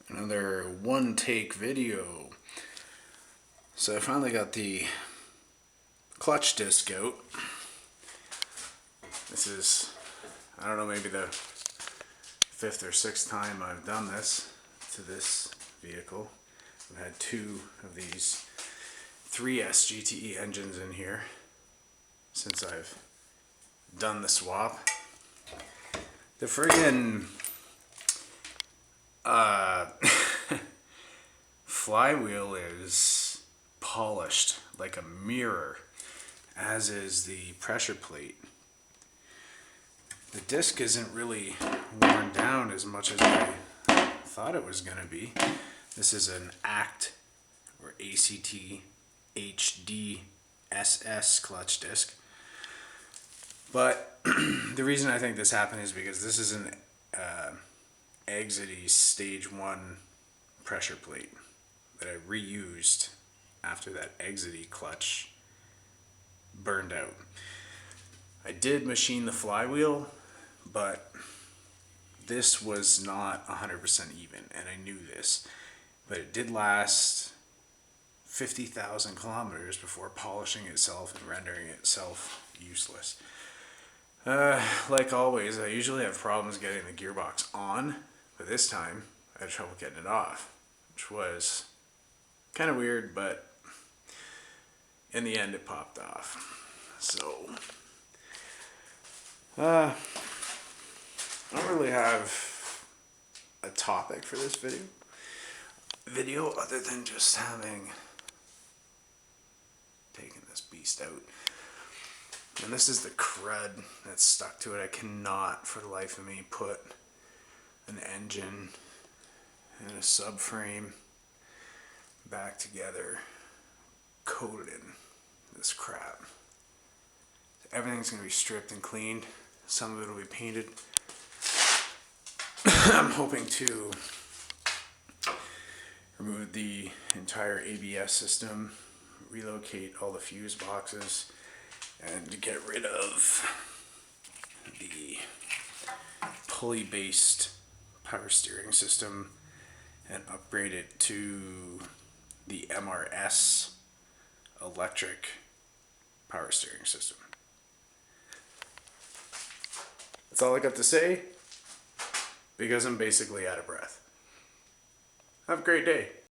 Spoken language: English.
Another one take video. So I finally got the clutch disc out. This is, I don't know, maybe the 5th or 6th time I've done this to this vehicle. I've had 2 of these 3S-GTE engines in here since I've done the swap. The friggin' flywheel is polished like a mirror, as is the pressure plate. The disc isn't really worn down as much as I thought it was going to be. This is an ACT or ACT HD SS clutch disc. But the reason I think this happened is because this is an Exity stage 1 pressure plate that I reused after that Exity clutch burned out. I did machine the flywheel, but this was not 100% even, and I knew this. But it did last 50,000 kilometers before polishing itself and rendering itself useless. Like always, I usually have problems getting the gearbox on, but this time I had trouble getting it off, which was kind of weird, but in the end it popped off. So, I don't really have a topic for this video other than just having taken this beast out. And this is the crud that's stuck to it. I cannot for the life of me put an engine and a subframe back together coated in this crap. Everything's going to be stripped and cleaned. Some of it will be painted. I'm hoping to remove the entire ABS system, relocate all the fuse boxes, and get rid of the pulley-based power steering system and upgrade it to the MRS electric power steering system. That's all I got to say, because I'm basically out of breath. Have a great day.